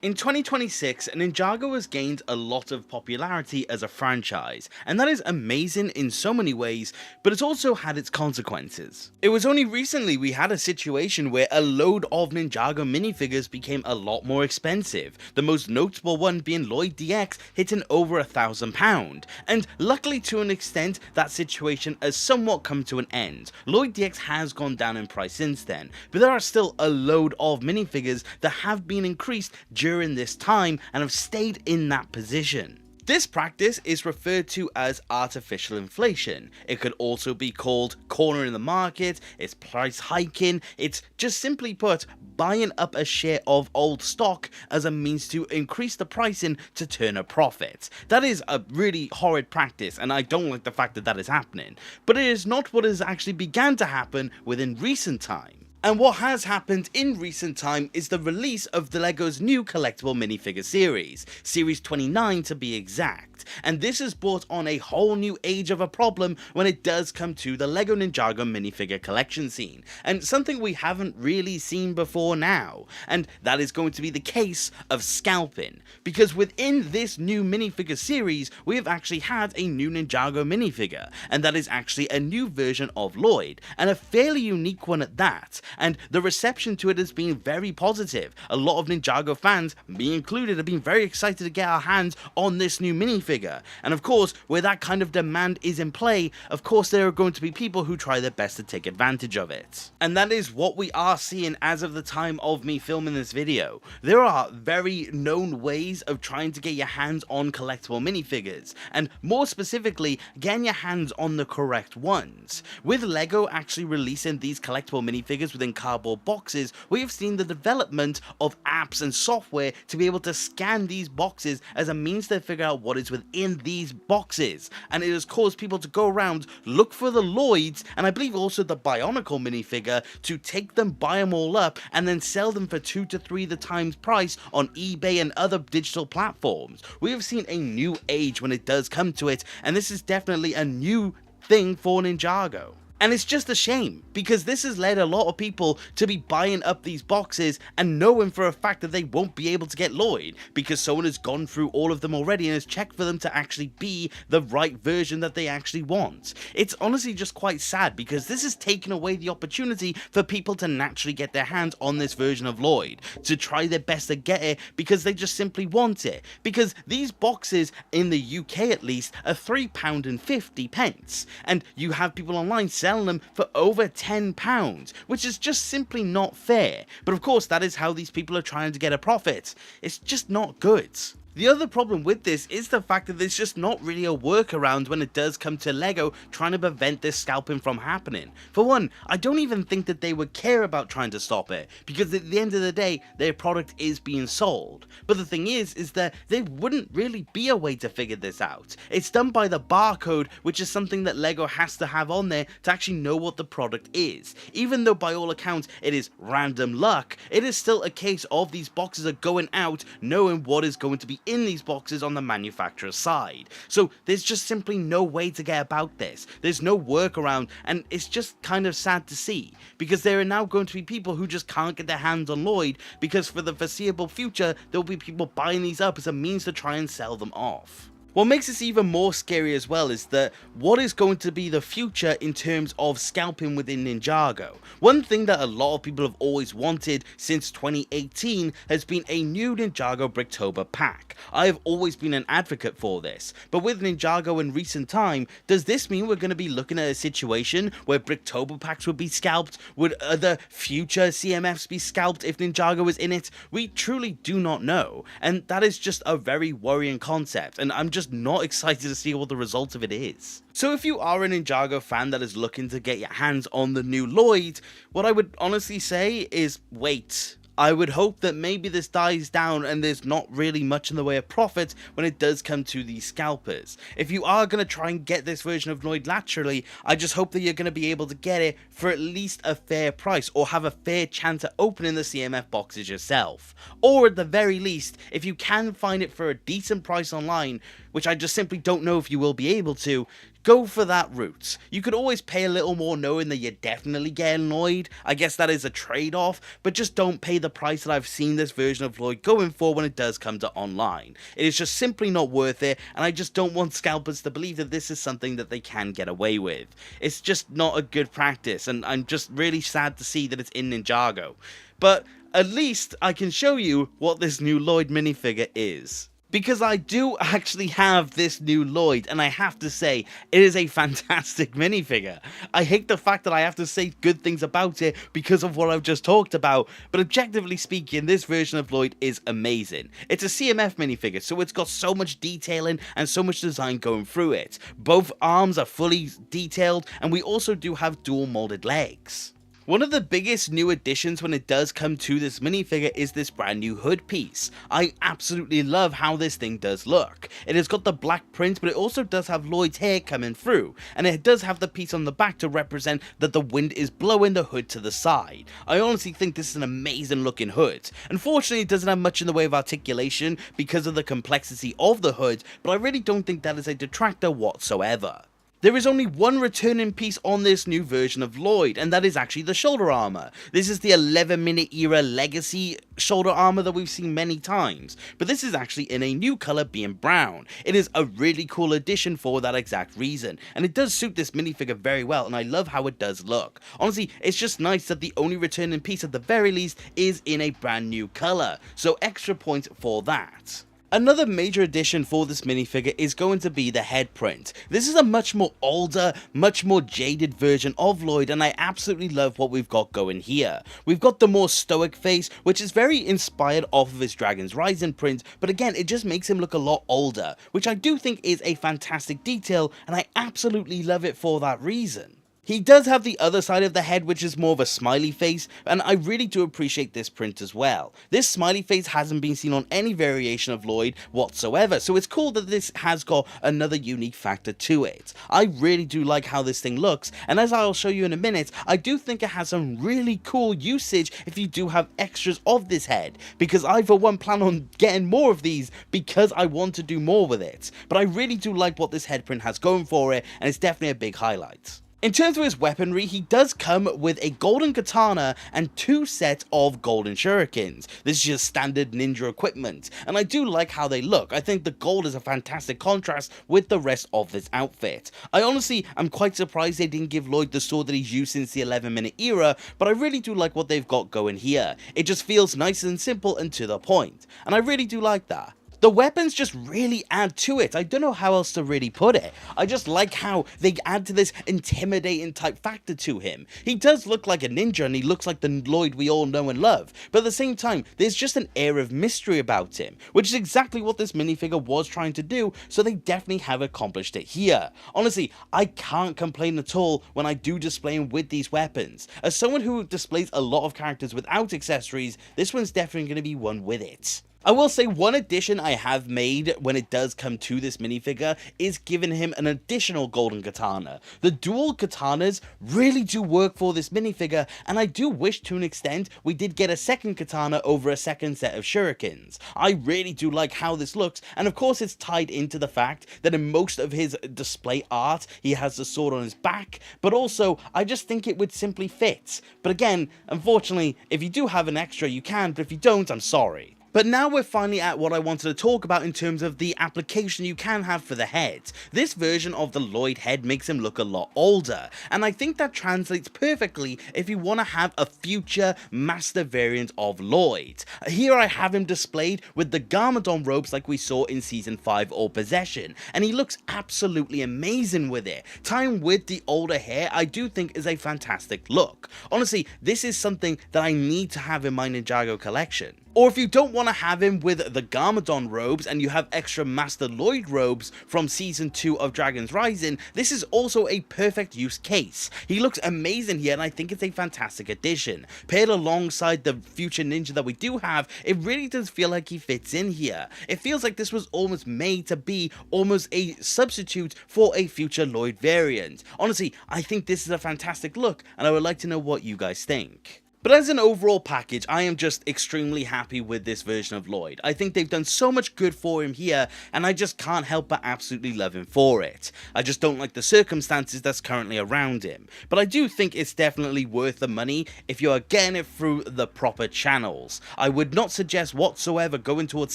In 2026, Ninjago has gained a lot of popularity as a franchise, and that is amazing in so many ways, but it's also had its consequences. It was only recently we had a situation where a load of Ninjago minifigures became a lot more expensive, the most notable one being Lloyd DX hitting over £1,000, and luckily to an extent that situation has somewhat come to an end. Lloyd DX has gone down in price since then, but there are still a load of minifigures that have been increased during this time and have stayed in that position. This practice is referred to as artificial inflation. It could also be called cornering the market, it's price hiking, it's just simply put buying up a share of old stock as a means to increase the pricing to turn a profit. That is a really horrid practice, and I don't like the fact that that is happening, but it is not what has actually began to happen within recent time. And what has happened in recent time is the release of the LEGO's new collectible minifigure series, Series 29 to be exact, and this has brought on a whole new age of a problem when it does come to the LEGO Ninjago minifigure collection scene, and something we haven't really seen before now, and that is going to be the case of scalping, because within this new minifigure series we have actually had a new Ninjago minifigure, and that is actually a new version of Lloyd, and a fairly unique one at that. And the reception to it has been very positive. A lot of Ninjago fans, me included, have been very excited to get our hands on this new minifigure. And of course, where that kind of demand is in play, of course there are going to be people who try their best to take advantage of it. And that is what we are seeing as of the time of me filming this video. There are very known ways of trying to get your hands on collectible minifigures, and more specifically, getting your hands on the correct ones. With LEGO actually releasing these collectible minifigures within cardboard boxes, we have seen the development of apps and software to be able to scan these boxes as a means to figure out what is within these boxes, and it has caused people to go around, look for the Lloyds, and I believe also the Bionicle minifigure, to take them, buy them all up, and then sell them for 2 to 3 the times price on eBay and other digital platforms. We have seen a new age when it does come to it, and this is definitely a new thing for Ninjago. And it's just a shame, because this has led a lot of people to be buying up these boxes and knowing for a fact that they won't be able to get Lloyd, because someone has gone through all of them already and has checked for them to actually be the right version that they actually want. It's honestly just quite sad, because this has taken away the opportunity for people to naturally get their hands on this version of Lloyd, to try their best to get it because they just simply want it. Because these boxes, in the UK at least, are £3.50, and you have people online selling them for over £10, which is just simply not fair. But of course, that is how these people are trying to get a profit. It's just not good. The other problem with this is the fact that there's just not really a workaround when it does come to LEGO trying to prevent this scalping from happening. For one, I don't even think that they would care about trying to stop it, because at the end of the day, their product is being sold. But the thing is that there wouldn't really be a way to figure this out. It's done by the barcode, which is something that LEGO has to have on there to actually know what the product is. Even though by all accounts it is random luck, it is still a case of these boxes are going out knowing what is going to be in these boxes on the manufacturer's side. So there's just simply no way to get about this. There's no workaround, and it's just kind of sad to see, because there are now going to be people who just can't get their hands on Lloyd, because for the foreseeable future there will be people buying these up as a means to try and sell them off. What makes this even more scary as well is that what is going to be the future in terms of scalping within Ninjago. One thing that a lot of people have always wanted since 2018 has been a new Ninjago Bricktober pack. I have always been an advocate for this, but with Ninjago in recent time, does this mean we're going to be looking at a situation where Bricktober packs would be scalped? Would other future CMFs be scalped if Ninjago is in it? We truly do not know, and that is just a very worrying concept, and I'm just not excited to see what the result of it is. So if you are a Ninjago fan that is looking to get your hands on the new Lloyd, what I would honestly say is wait. I would hope that maybe this dies down and there's not really much in the way of profit when it does come to these scalpers. If you are going to try and get this version of Lloyd laterally, I just hope that you're going to be able to get it for at least a fair price, or have a fair chance at opening the CMF boxes yourself. Or at the very least, if you can find it for a decent price online, which I just simply don't know if you will be able to, go for that route. You could always pay a little more knowing that you're definitely getting Lloyd. I guess that is a trade-off, but just don't pay the price that I've seen this version of Lloyd going for when it does come to online. It is just simply not worth it, and I just don't want scalpers to believe that this is something that they can get away with. It's just not a good practice, and I'm just really sad to see that it's in Ninjago. But at least I can show you what this new Lloyd minifigure is. Because I do actually have this new Lloyd, and I have to say, it is a fantastic minifigure. I hate the fact that I have to say good things about it because of what I've just talked about, but objectively speaking, this version of Lloyd is amazing. It's a CMF minifigure, so it's got so much detailing and so much design going through it. Both arms are fully detailed, and we also do have dual molded legs. One of the biggest new additions when it does come to this minifigure is this brand new hood piece. I absolutely love how this thing does look. It has got the black print, but it also does have Lloyd's hair coming through, and it does have the piece on the back to represent that the wind is blowing the hood to the side. I honestly think this is an amazing looking hood. Unfortunately, it doesn't have much in the way of articulation because of the complexity of the hood, but I really don't think that is a detractor whatsoever. There is only one returning piece on this new version of Lloyd, and that is actually the shoulder armor. This is the 11-minute era legacy shoulder armor that we've seen many times, but this is actually in a new color being brown. It is a really cool addition for that exact reason, and it does suit this minifigure very well, and I love how it does look. Honestly, it's just nice that the only returning piece at the very least is in a brand new color, so extra points for that. Another major addition for this minifigure is going to be the head print. This is a much more older, much more jaded version of Lloyd, and I absolutely love what we've got going here. We've got the more stoic face, which is very inspired off of his Dragon's Rising print, but again, it just makes him look a lot older, which I do think is a fantastic detail, and I absolutely love it for that reason. He does have the other side of the head, which is more of a smiley face, and I really do appreciate this print as well. This smiley face hasn't been seen on any variation of Lloyd whatsoever, so it's cool that this has got another unique factor to it. I really do like how this thing looks, and as I'll show you in a minute, I do think it has some really cool usage if you do have extras of this head, because I for one plan on getting more of these because I want to do more with it. But I really do like what this head print has going for it, and it's definitely a big highlight. In terms of his weaponry, he does come with a golden katana and 2 sets of golden shurikens. This is just standard ninja equipment, and I do like how they look. I think the gold is a fantastic contrast with the rest of this outfit. I honestly am quite surprised they didn't give Lloyd the sword that he's used since the 11-minute era, but I really do like what they've got going here. It just feels nice and simple and to the point, and I really do like that. The weapons just really add to it. I don't know how else to really put it. I just like how they add to this intimidating type factor to him. He does look like a ninja and he looks like the Lloyd we all know and love, but at the same time, there's just an air of mystery about him, which is exactly what this minifigure was trying to do, so they definitely have accomplished it here. Honestly, I can't complain at all when I do display him with these weapons. As someone who displays a lot of characters without accessories, this one's definitely going to be one with it. I will say one addition I have made when it does come to this minifigure is giving him an additional golden katana. The dual katanas really do work for this minifigure, and I do wish to an extent we did get a second katana over a second set of shurikens. I really do like how this looks, and of course it's tied into the fact that in most of his display art he has the sword on his back, but also I just think it would simply fit. But again, unfortunately, if you do have an extra you can, but if you don't, I'm sorry. But now we're finally at what I wanted to talk about in terms of the application you can have for the head. This version of the Lloyd head makes him look a lot older, and I think that translates perfectly if you want to have a future master variant of Lloyd. Here I have him displayed with the Garmadon robes like we saw in Season 5 or Possession, and he looks absolutely amazing with it. Tying with the older hair I do think is a fantastic look. Honestly, this is something that I need to have in my Ninjago collection. Or if you don't want to have him with the Garmadon robes and you have extra Master Lloyd robes from Season 2 of Dragon's Rising, this is also a perfect use case. He looks amazing here and I think it's a fantastic addition. Paired alongside the future ninja that we do have, it really does feel like he fits in here. It feels like this was almost made to be almost a substitute for a future Lloyd variant. Honestly, I think this is a fantastic look and I would like to know what you guys think. But as an overall package, I am just extremely happy with this version of Lloyd. I think they've done so much good for him here, and I just can't help but absolutely love him for it. I just don't like the circumstances that's currently around him. But I do think it's definitely worth the money if you are getting it through the proper channels. I would not suggest whatsoever going towards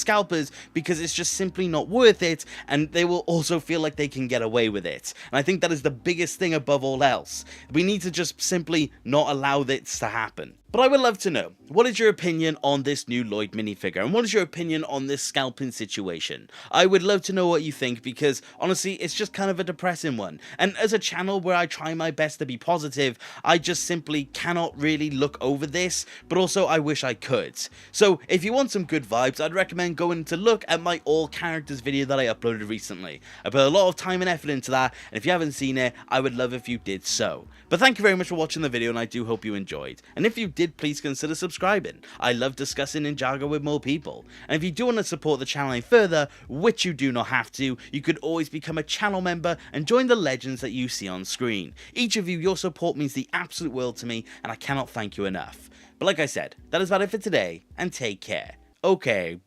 scalpers because it's just simply not worth it, and they will also feel like they can get away with it. And I think that is the biggest thing above all else. We need to just simply not allow this to happen. But I would love to know, what is your opinion on this new Lloyd minifigure, and what is your opinion on this scalping situation? I would love to know what you think, because honestly, it's just kind of a depressing one. And as a channel where I try my best to be positive, I just simply cannot really look over this, but also I wish I could. So if you want some good vibes, I'd recommend going to look at my all characters video that I uploaded recently. I put a lot of time and effort into that, and if you haven't seen it, I would love if you did so. But thank you very much for watching the video, and I do hope you enjoyed. And if you did, please consider subscribing. I love discussing Ninjago with more people. And if you do want to support the channel any further, which you do not have to, you could always become a channel member and join the legends that you see on screen. Each of you, your support means the absolute world to me, and I cannot thank you enough. But like I said, that is about it for today, and take care. Okay,